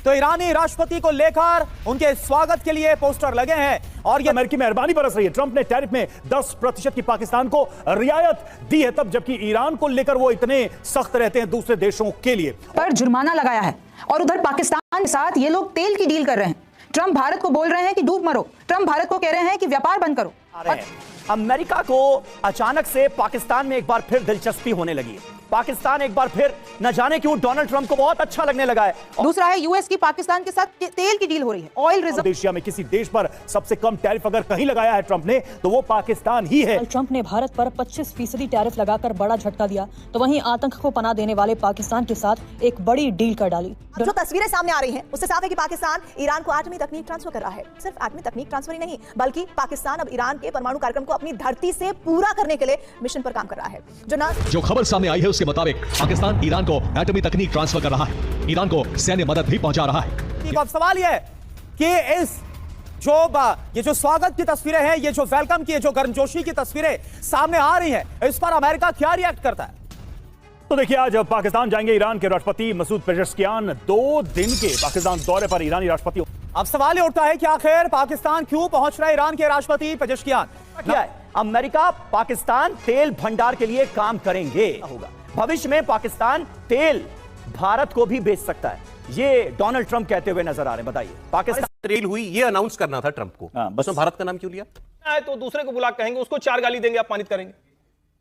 तो ईरानी राष्ट्रपति को लेकर उनके स्वागत के लिए पोस्टर लगे हैं और ये अमेरिकी मेहरबानी बरस रही है। ट्रंप ने टैरिफ में 10% की पाकिस्तान को रियायत दी है, तब जबकि ईरान को लेकर वो इतने सख्त रहते हैं दूसरे देशों के लिए। पर जुर्माना लगाया है और उधर पाकिस्तान के साथ ये लोग तेल की डील कर रहे हैं। ट्रंप भारत को बोल रहे हैं कि डूब मरो, ट्रंप भारत को कह रहे हैं कि व्यापार बंद करो। अमेरिका को अचानक से पाकिस्तान में एक बार फिर दिलचस्पी होने लगी है। पाकिस्तान एक बार फिर न जाने क्यों डोनाल्ड ट्रंप को बहुत अच्छा लगने लगा है। दूसरा है यूएस की पाकिस्तान के साथ तेल की डील हो रही है, ऑयल रिजर्व। एशिया में किसी देश पर सबसे कम टैरिफ अगर कहीं लगाया है ट्रंप ने तो वो पाकिस्तान ही है। ट्रंप ने भारत पर 25% टैरिफ लगाकर बड़ा झटका दिया, तो वहीं आतंक को पनाह देने वाले पाकिस्तान के साथ एक बड़ी डील कर डाली। जो तस्वीरें सामने आ रही हैं उससे साफ है कि पाकिस्तान ईरान को एटमी तकनीक ट्रांसफर कर रहा है। सिर्फ एटमी तकनीक ट्रांसफर ही नहीं, बल्कि पाकिस्तान अब ईरान के परमाणु कार्यक्रम को अपनी धरती से पूरा करने के लिए मिशन पर काम कर रहा है। जो खबर सामने आई है उसके मुताबिक पाकिस्तान ईरान को एटमी तकनीक ट्रांसफर कर रहा है, ईरान को सैन्य मदद भी पहुंचा रहा है। अब सवाल यह है कि ये जो स्वागत की तस्वीरें हैं, ये जो वेलकम की, जो गर्मजोशी की तस्वीरें सामने आ रही हैं, इस पर अमेरिका क्या रिएक्ट करता है? तो देखिए, आज पाकिस्तान जाएंगे ईरान के राष्ट्रपति मसूद पेजेश्कियान। 2 दिन के पाकिस्तान दौरे पर ईरानी राष्ट्रपति। अब सवाल ये उठता है कि आखिर पाकिस्तान क्यों पहुंच रहा है ईरान के राष्ट्रपति पेजेश्कियान? क्या है? अमेरिका पाकिस्तान तेल भंडार के लिए काम करेंगे। होगा भविष्य में पाकिस्तान तेल भारत को भी बेच सकता है, ये डोनाल्ड ट्रंप कहते हुए नजर आ रहे हैं। बताइए, पाकिस्तान रेल हुई, ये अनाउंस करना था ट्रंप को, बस भारत का नाम क्यों लिया? तो दूसरे को बुला कहेंगे, उसको 4 गाली देंगे, अपमानित करेंगे।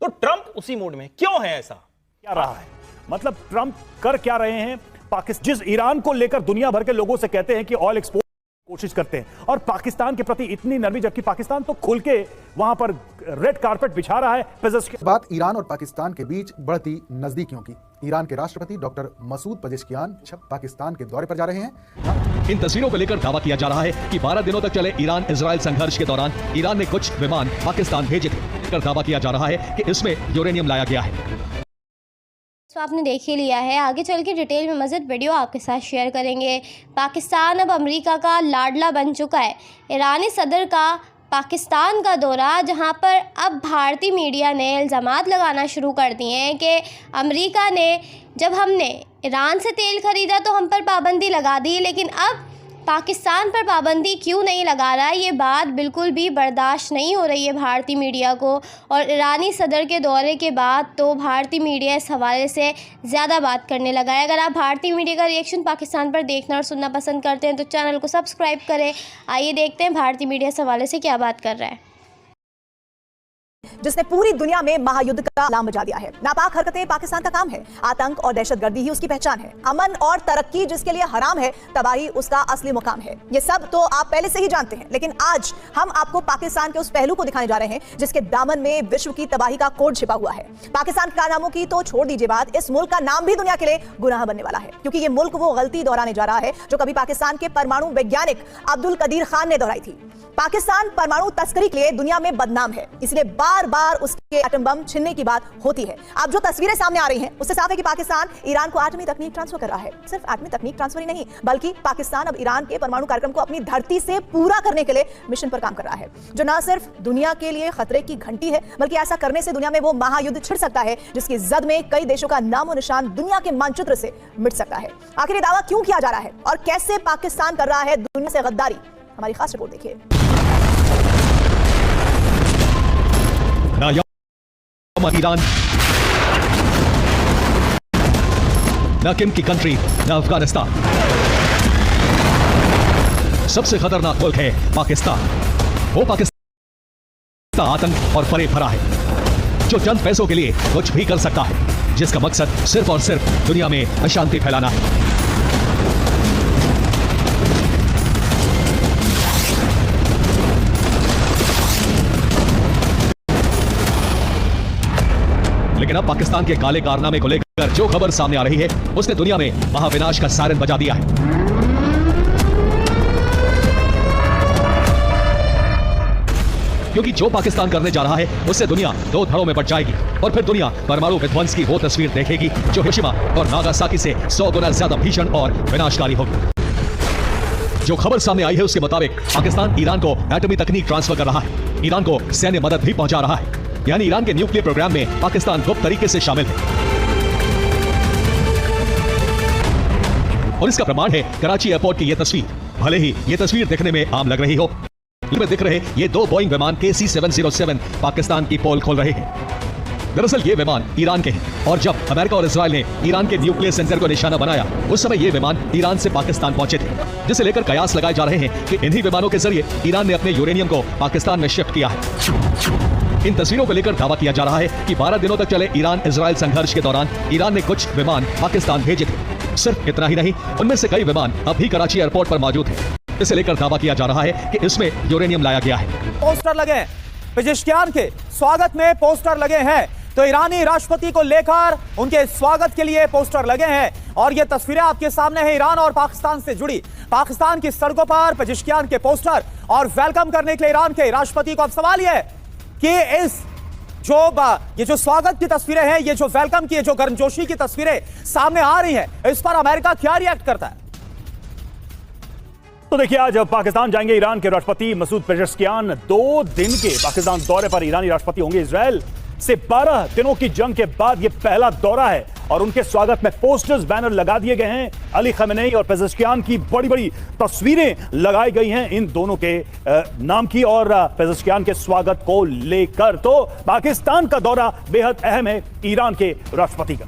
तो ट्रंप उसी मूड में क्यों है? ऐसा क्या रहा है? मतलब ट्रंप कर क्या रहे हैं? पाकिस्तान जिस ईरान को लेकर दुनिया भर के लोगों से कहते हैं कि ऑयल एक्सपोर्ट कोशिश करते हैं, और पाकिस्तान के प्रति इतनी नरमी, जबकि पाकिस्तान तो खुल के वहां पर रेड कारपेट बिछा रहा है। बात ईरान और पाकिस्तान के बीच बढ़ती नजदीकियों की। ईरान के राष्ट्रपति डॉक्टर मसूद पेजेश्कियान पाकिस्तान के दौरे पर जा रहे हैं। इन तस्वीरों को लेकर दावा किया जा रहा है कि 12 दिनों तक चले ईरान इजराइल संघर्ष के दौरान ईरान ने कुछ विमान पाकिस्तान भेजे थे। दावा किया जा रहा है कि इसमें यूरेनियम लाया गया है। तो आपने देख ही लिया है, आगे चल के डिटेल में मज़ीद वीडियो आपके साथ शेयर करेंगे। पाकिस्तान अब अमेरिका का लाडला बन चुका है। ईरानी सदर का पाकिस्तान का दौरा, जहां पर अब भारतीय मीडिया ने इल्ज़ामात लगाना शुरू कर दिए हैं कि अमेरिका ने, जब हमने ईरान से तेल ख़रीदा तो हम पर पाबंदी लगा दी, लेकिन अब पाकिस्तान पर पाबंदी क्यों नहीं लगा रहा। ये बात बिल्कुल भी बर्दाश्त नहीं हो रही है भारतीय मीडिया को। और ईरानी सदर के दौरे के बाद तो भारतीय मीडिया इस हवाले से ज़्यादा बात करने लगा है। अगर आप भारतीय मीडिया का रिएक्शन पाकिस्तान पर देखना और सुनना पसंद करते हैं तो चैनल को सब्सक्राइब करें। आइए देखते हैं भारतीय मीडिया इस हवाले से क्या बात कर रहा है। जिसने पूरी दुनिया में महायुद्ध का अलार्म बजा दिया है। नापाक हरकतें पाकिस्तान का काम है, आतंक और दहशतगर्दी ही उसकी पहचान है। अमन और तरक्की जिसके लिए हराम है, तबाही उसका असली मुकाम है। ये सब तो आप पहले से ही जानते हैं, लेकिन आज हम आपको पाकिस्तान के उस पहलू को दिखाने जा रहे हैं जिसके दामन में विश्व की तबाही का कोड छिपा हुआ है। पाकिस्तान के कारनामों की तो छोड़ दीजिए बात, इस मुल्क का नाम भी दुनिया के लिए गुनाह बनने वाला है, क्योंकि ये मुल्क वो गलती दोहराने जा रहा है जो कभी पाकिस्तान के परमाणु वैज्ञानिक अब्दुल कदीर खान ने दोहराई थी। पाकिस्तान परमाणु तस्करी के लिए दुनिया में बदनाम है, इसलिए बार बार उसके एटम बम छीनने की बात होती है। अब जो तस्वीरें सामने आ रही हैं उससे साफ है कि पाकिस्तान ईरान को एटमी तकनीक ट्रांसफर कर रहा है। सिर्फ एटमी तकनीक ट्रांसफर ही नहीं, बल्कि पाकिस्तान अब ईरान के परमाणु कार्यक्रम को अपनी धरती से पूरा करने के लिए मिशन पर काम कर रहा है, जो न सिर्फ दुनिया के लिए खतरे की घंटी है, बल्कि ऐसा करने से दुनिया में वो महायुद्ध छिड़ सकता है जिसकी जद में कई देशों का नामो निशान दुनिया के मानचित्र से मिट सकता है। आखिर ये दावा क्यों किया जा रहा है और कैसे पाकिस्तान कर रहा है दुनिया से गद्दारी? हमारी खास रिपोर्ट देखिए। ईरान, न किम की कंट्री, न अफगानिस्तान। सबसे खतरनाक मुल्क है पाकिस्तान। वो पाकिस्तान आतंक और फरेब भरा है, जो चंद पैसों के लिए कुछ भी कर सकता है, जिसका मकसद सिर्फ और सिर्फ दुनिया में अशांति फैलाना है। लेकिन अब पाकिस्तान के काले कारनामे को लेकर जो खबर सामने आ रही है उसने दुनिया में महाविनाश का सायरन बजा दिया है। क्योंकि जो पाकिस्तान करने जा रहा है उससे दुनिया 2 धड़ों में बट जाएगी और फिर दुनिया परमाणु विध्वंस की वो तस्वीर देखेगी जो हिरोशिमा और नागासाकी से 100 गुना ज्यादा भीषण और विनाशकारी होगी। जो खबर सामने आई है उसके मुताबिक पाकिस्तान ईरान को एटमी तकनीक ट्रांसफर कर रहा है, ईरान को सैन्य मदद भी पहुंचा रहा है, यानी ईरान के न्यूक्लियर प्रोग्राम में पाकिस्तान गुप्त तरीके से शामिल है। और इसका प्रमाण है कराची एयरपोर्ट की यह तस्वीर। भले ही ये तस्वीर देखने में आम लग रही हो, में दिख रहे ये 2 बोइंग विमान KC-707 पाकिस्तान की पोल खोल रहे हैं। दरअसल ये विमान ईरान के हैं और जब अमेरिका और इजराइल ने ईरान के न्यूक्लियर सेंटर को निशाना बनाया, उस समय ये विमान ईरान से पाकिस्तान पहुंचे थे, जिसे लेकर कयास लगाए जा रहे हैं कि इन्हीं विमानों के जरिए ईरान ने अपने यूरेनियम को पाकिस्तान में शिफ्ट किया है। इन तस्वीरों को लेकर दावा किया जा रहा है कि 12 दिनों तक चले ईरान इजराइल संघर्ष के दौरान ईरान ने कुछ विमान पाकिस्तान भेजे थे। सिर्फ इतना ही नहीं, उनमें से कई विमान अभी कराची एयरपोर्ट पर मौजूद हैं। इसे लेकर दावा किया जा रहा है कि इसमें यूरेनियम लाया गया है। पोस्टर लगे पेजेश्कियान के स्वागत में, पोस्टर लगे हैं तो ईरानी राष्ट्रपति को लेकर उनके स्वागत के लिए पोस्टर लगे हैं। और ये तस्वीरें आपके सामने हैं ईरान और पाकिस्तान से जुड़ी। पाकिस्तान की सड़कों पर पेजेश्कियान के पोस्टर और वेलकम करने के लिए ईरान के राष्ट्रपति को। अब सवाल यह है कि ये जो स्वागत की तस्वीरें हैं, ये जो वेलकम की, जो गर्मजोशी की तस्वीरें सामने आ रही हैं, इस पर अमेरिका क्या रिएक्ट करता है? तो देखिए, आज पाकिस्तान जाएंगे ईरान के राष्ट्रपति मसूद पेजेश्कियान। 2 दिन के पाकिस्तान दौरे पर ईरानी राष्ट्रपति होंगे। इजराइल से 12 दिनों की जंग के बाद ये पहला दौरा है और उनके स्वागत में पोस्टर्स, बैनर लगा दिए गए हैं। अली खमेनेई और पेजेश्कियान की बड़ी बड़ी तस्वीरें लगाई गई हैं इन दोनों के नाम की और पेजेश्कियान के स्वागत को लेकर। तो पाकिस्तान का दौरा बेहद अहम है ईरान के राष्ट्रपति का।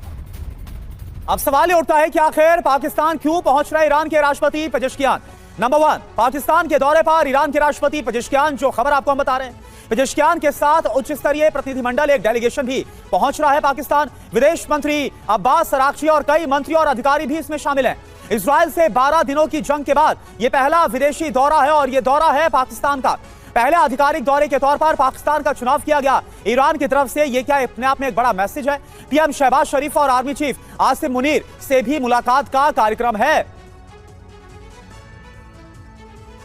अब सवाल ये उठता है कि आखिर पाकिस्तान क्यों पहुंच रहे ईरान के राष्ट्रपति पेजेश्कियान? नंबर 1, पाकिस्तान के दौरे पर ईरान के राष्ट्रपति पेजेश्कियान, जो खबर आपको हम बता रहे हैं, पेजेश्कियान के साथ उच्च स्तरीय प्रतिनिधिमंडल, एक डेलीगेशन भी पहुंच रहा है पाकिस्तान। विदेश मंत्री अब्बास अरागची और कई मंत्री और अधिकारी भी इसमें शामिल हैं। इजराइल से 12 दिनों की जंग के बाद यह पहला विदेशी दौरा है और यह दौरा है पाकिस्तान का। पहले आधिकारिक दौरे के तौर पर पाकिस्तान का चुनाव किया गया ईरान की तरफ से। यह क्या अपने आप में एक बड़ा मैसेज है? पीएम शहबाज शरीफ और आर्मी चीफ आसिम मुनीर से भी मुलाकात का कार्यक्रम है।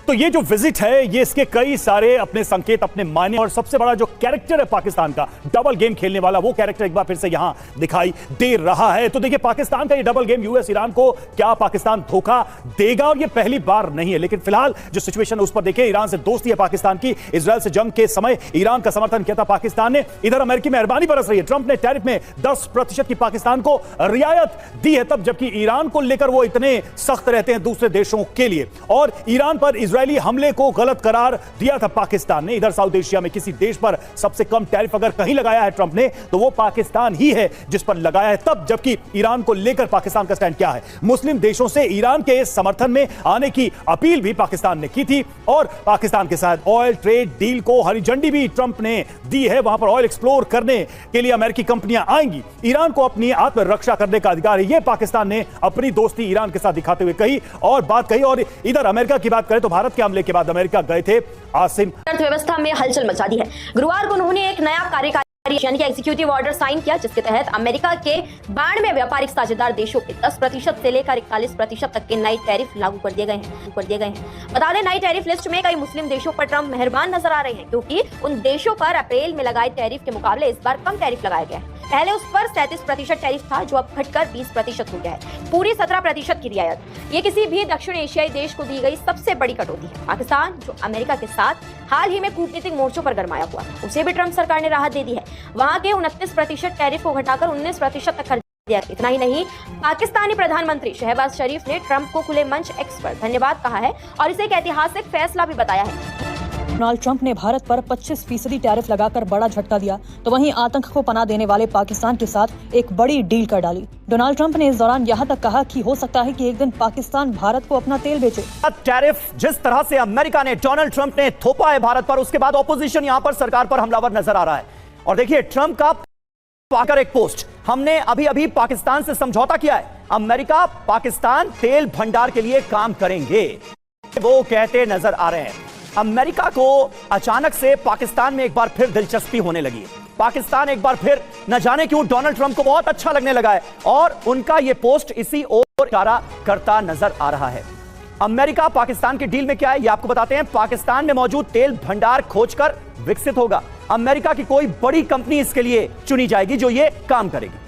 तो ये जो विजिट है, ये इसके कई सारे अपने संकेत, अपने मायने, और सबसे बड़ा जो कैरेक्टर है पाकिस्तान का, डबल गेम खेलने वाला, वो कैरेक्टर एक बार फिर से यहां दिखाई दे रहा है। तो देखिए, पाकिस्तान का ये डबल गेम, यूएस ईरान को क्या पाकिस्तान धोखा देगा? और ये पहली बार नहीं है, लेकिन फिलहाल जो सिचुएशन है उस पर देखिए। ईरान से दोस्ती है पाकिस्तान की। इजराइल से जंग के समय ईरान का समर्थन किया था पाकिस्तान ने। इधर अमेरिकी मेहरबानी बरस रही है। ट्रंप ने टैरिफ में 10% की पाकिस्तान को रियायत दी है, तब जबकि ईरान को लेकर वो इतने सख्त रहते हैं दूसरे देशों के लिए। और ईरान पर इजरायली हमले को गलत करार दिया था पाकिस्तान ने। इधर साउथ एशिया में किसी देश पर सबसे कम टैरिफ अगर कहीं लगाया है ट्रंप ने, तो वो पाकिस्तान ही है जिस पर लगाया है। तब जबकि ईरान को लेकर पाकिस्तान का स्टैंड क्या है? मुस्लिम देशों से ईरान के इस समर्थन में आने की अपील भी पाकिस्तान ने की थी और पाकिस्तान के साथ ऑयल ट्रेड डील को हरी झंडी भी ट्रंप ने दी है। वहां पर ऑयल एक्सप्लोर करने के लिए अमेरिकी कंपनियां आएंगी। ईरान को अपनी आत्मरक्षा करने का अधिकार है, यह पाकिस्तान ने अपनी दोस्ती ईरान के साथ दिखाते हुए कही और बात कही। और इधर अमेरिका की बात करें तो भारत के हमले के बाद अमेरिका गए थे आसिम। अर्थव्यवस्था में हलचल मचा दी है। गुरुवार को उन्होंने एक नया कार्यकारी यानी कि एग्जीक्यूटिव ऑर्डर साइन किया, जिसके तहत अमेरिका के 92 व्यापारिक साझेदार देशों के 10% से लेकर 41% तक के नए टैरिफ लागू कर दिए गए हैं। बता दें, नई टैरिफ लिस्ट में कई मुस्लिम देशों पर ट्रंप मेहरबान नजर आ रहे हैं, क्योंकि उन देशों पर अप्रैल में लगाए टैरिफ के मुकाबले इस बार कम टैरिफ लगाया गया है। पहले उस पर 37% टैरिफ था, जो अब घटकर 20% हो गया है। पूरी 17% की रियायत। ये किसी भी दक्षिण एशियाई देश को दी गई सबसे बड़ी कटौती है। पाकिस्तान, जो अमेरिका के साथ हाल ही में कूटनीतिक मोर्चों पर गरमाया हुआ, उसे भी ट्रंप सरकार ने राहत दे दी है। वहां के 29% टैरिफ को घटाकर 19% तक कर दिया। इतना ही नहीं, पाकिस्तानी प्रधानमंत्री शहबाज शरीफ ने ट्रंप को खुले मंच एक्स पर धन्यवाद कहा है और इसे एक ऐतिहासिक फैसला भी बताया है। डोनाल्ड ट्रंप ने भारत पर 25% टैरिफ लगाकर बड़ा झटका दिया, तो वहीं आतंक को पनाह देने वाले पाकिस्तान के साथ एक बड़ी डील कर डाली। डोनाल्ड ट्रंप ने इस दौरान यहां तक कहा कि हो सकता है कि एक दिन पाकिस्तान भारत को अपना तेल बेचे। टैरिफ जिस तरह से अमेरिका ने, डोनाल्ड ट्रंप ने थोपा है भारत पर, उसके बाद ऑपोजिशन यहां पर सरकार पर हमलावर नजर आ रहा है। और देखिए, ट्रंप का पाकर एक पोस्ट, हमने अभी अभी पाकिस्तान से समझौता किया है, अमेरिका पाकिस्तान तेल भंडार के लिए काम करेंगे, वो कहते नजर आ रहे हैं। अमेरिका को अचानक से पाकिस्तान में एक बार फिर दिलचस्पी होने लगी है। पाकिस्तान एक बार फिर न जाने क्यों डोनाल्ड ट्रंप को बहुत अच्छा लगने लगा है और उनका यह पोस्ट इसी ओर इशारा करता नजर आ रहा है। अमेरिका पाकिस्तान की डील में क्या है, यह आपको बताते हैं। पाकिस्तान में मौजूद तेल भंडार खोजकर विकसित होगा। अमेरिका की कोई बड़ी कंपनी इसके लिए चुनी जाएगी जो ये काम करेगी।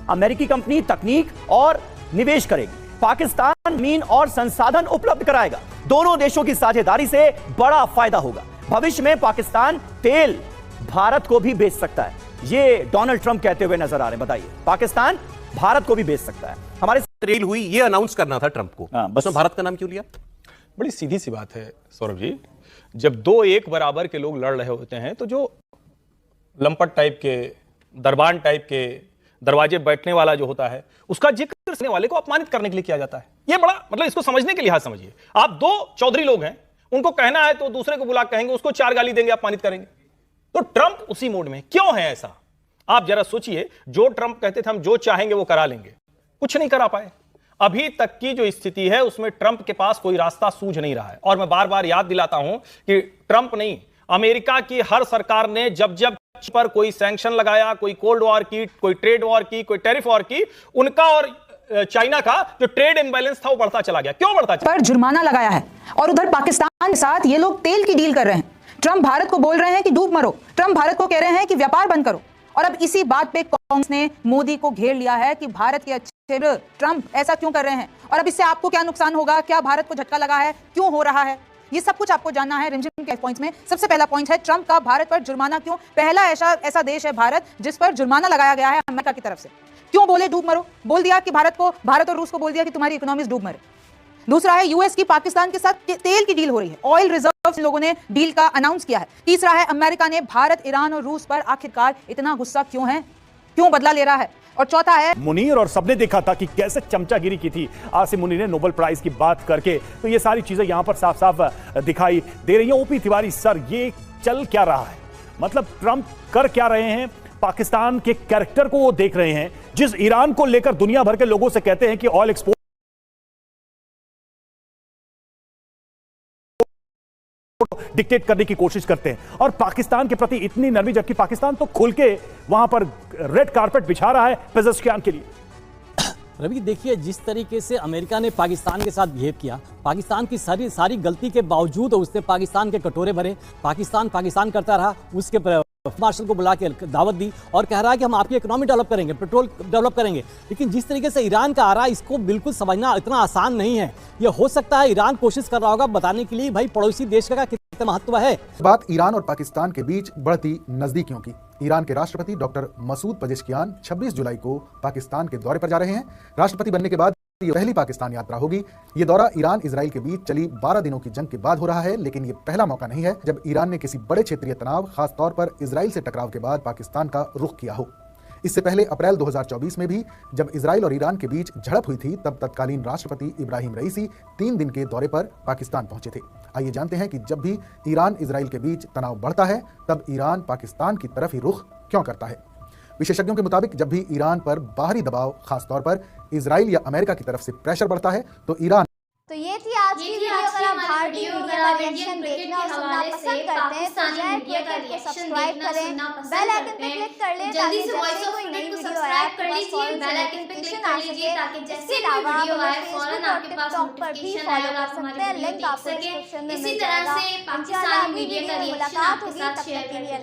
अमेरिकी कंपनी तकनीक और निवेश करेगी। पाकिस्तान जमीन और संसाधन उपलब्ध कराएगा। दोनों देशों की साझेदारी से बड़ा फायदा होगा। भविष्य में पाकिस्तान तेल भारत को भी बेच सकता है, ये डोनाल्ड ट्रंप कहते हुए नजर आ रहे हैं। बताइए, पाकिस्तान भारत को भी बेच सकता है। हमारे ट्रेल हुई ये अनाउंस करना था ट्रंप को, बस भारत का नाम क्यों लिया? बड़ी सीधी सी बात है सौरभ जी, जब दो एक बराबर के लोग लड़ रहे होते हैं तो जो लंपट टाइप के, दरबान टाइप के, दरवाजे बैठने वाला जो होता है उसका जिक्र करने वाले को अपमानित करने के लिए किया जाता है। ये बड़ा मतलब इसको समझने के लिहाज समझिए, आप दो चौधरी लोग हैं, उनको कहना है तो दूसरे को बुला कहेंगे, उसको चार गाली देंगे, अपमानित करेंगे। तो ट्रंप उसी मोड में क्यों है ऐसा? आप जरा सोचिए, जो ट्रंप कहते थे हम जो चाहेंगे वो करा लेंगे, कुछ नहीं करा पाए। अभी तक की जो स्थिति है उसमें ट्रंप के पास कोई रास्ता सूझ नहीं रहा है। और मैं बार बार याद दिलाता हूं कि ट्रंप नहीं, अमेरिका की हर सरकार ने जब जब पर कोई सैंक्शन लगाया, कोई कोल्ड वॉर की, कोई ट्रेड वॉर की, कोई टैरिफ वॉर की, उनका और चाइना का जो ट्रेड इम्बैलेंस था वो बढ़ता चला गया। क्यों बढ़ता चला? पर जुर्माना लगाया है और उधर पाकिस्तान के साथ ये लोग तेल की डील कर रहे हैं। ट्रंप भारत को बोल रहे हैं कि डूब मरो, ट्रंप भारत को कह रहे हैं कि व्यापार बंद करो। और अब इसी बात पे कांग्रेस ने मोदी को घेर लिया है कि भारत के अच्छे ट्रंप ऐसा क्यों कर रहे हैं और अब इससे आपको क्या नुकसान होगा, क्या भारत को झटका लगा है, क्यों हो रहा है, ये सब कुछ आपको जानना है रिमझिम के पॉइंट्स में। सबसे पहला पॉइंट है ट्रंप का भारत पर जुर्माना क्यों। पहला ऐसा देश है भारत जिस पर जुर्माना लगाया गया है अमेरिका की तरफ से। क्यों बोले डूब मरो? बोल दिया कि भारत और रूस को बोल दिया कि तुम्हारी इकोनॉमीज डूब मरे। दूसरा है यूएस की पाकिस्तान के साथ तेल की डील हो रही है, ऑयल रिजर्व लोगों ने डील का अनाउंस किया है। तीसरा है अमेरिका ने भारत, ईरान और रूस पर आखिरकार इतना गुस्सा क्यों है, क्यों बदला ले रहा है। और चौथा है मुनीर, और सबने देखा था कि कैसे चमचागिरी की थी आसिम मुनीर ने नोबेल प्राइज की बात करके। तो ये सारी चीजें यहां पर साफ साफ दिखाई दे रही हैं। ओपी तिवारी सर, ये चल क्या रहा है? मतलब ट्रंप कर क्या रहे हैं? पाकिस्तान के कैरेक्टर को वो देख रहे हैं, जिस ईरान को लेकर दुनिया भर के लोगों से कहते हैं कि ऑयल एक्सपोर्ट डिक्टेट करने की कोशिश करते हैं, और पाकिस्तान के प्रति इतनी नरमी, जबकि पाकिस्तान तो खुल के वहां पर रेड कारपेट बिछा रहा है पेजेश्कियान के लिए। रवि देखिए, जिस तरीके से अमेरिका ने पाकिस्तान के साथ बिहेव किया, पाकिस्तान की सारी गलती के बावजूद उसने पाकिस्तान के कटोरे भरे, पाकिस्तान करता रहा, उसके मार्शल को बुला के दावत दी और कह रहा है कि हम आपकी इकोनॉमी डेवलप करेंगे, पेट्रोल डेवलप करेंगे। लेकिन जिस तरीके से ईरान का आ रहा है, इसको बिल्कुल समझना इतना आसान नहीं है। यह हो सकता है ईरान कोशिश कर रहा होगा बताने के लिए भाई पड़ोसी देश का कितना महत्व है। बात ईरान और पाकिस्तान के बीच बढ़ती नजदीकियों की। ईरान के राष्ट्रपति डॉक्टर मसूद पजेश्कियान 26 जुलाई को पाकिस्तान के दौरे पर जा रहे हैं। राष्ट्रपति बनने के बाद ये पहली पाकिस्तान यात्रा होगी। ये दौरा ईरान इजराइल के बीच चली 12 दिनों की जंग के बाद हो रहा है, लेकिन ये पहला मौका नहीं है जब ईरान ने किसी बड़े क्षेत्रीय तनाव, खास तौर पर इजराइल से टकराव के बाद पाकिस्तान का रुख किया हो। इससे पहले अप्रैल 2024 में भी जब इजराइल और ईरान के बीच झड़प हुई थी, तब तत्कालीन राष्ट्रपति इब्राहिम रईसी 3 दिन के दौरे पर पाकिस्तान पहुंचे थे। आइए जानते हैं कि जब भी ईरान इजराइल के बीच तनाव बढ़ता है, तब ईरान पाकिस्तान की तरफ ही रुख क्यों करता है। विशेषज्ञों के मुताबिक जब भी ईरान पर बाहरी दबाव, खासतौर पर इजराइल या अमेरिका की तरफ से प्रेशर बढ़ता है, तो ईरान। तो ये थी आज की वीडियो। अगर आप भारतीय मीडिया का रिएक्शन देखना और सुनना पसंद करते हैं तो चैनल को सब्सक्राइब करें, बेल आइकन पे क्लिक कर लें ताकि जब भी कोई नई वीडियो आए तो बेल आइकन पे क्लिक कर लीजिए ताकि इसके अलावा आप हमें फेसबुक और टिकटॉक पर भी फॉलो कर सकते हैं। लिंक आपको डिस्क्रिप्शन में मिल जाएगा। इंशाल्लाह अगली वीडियो में मुलाकात होगी, तब तक के लिए।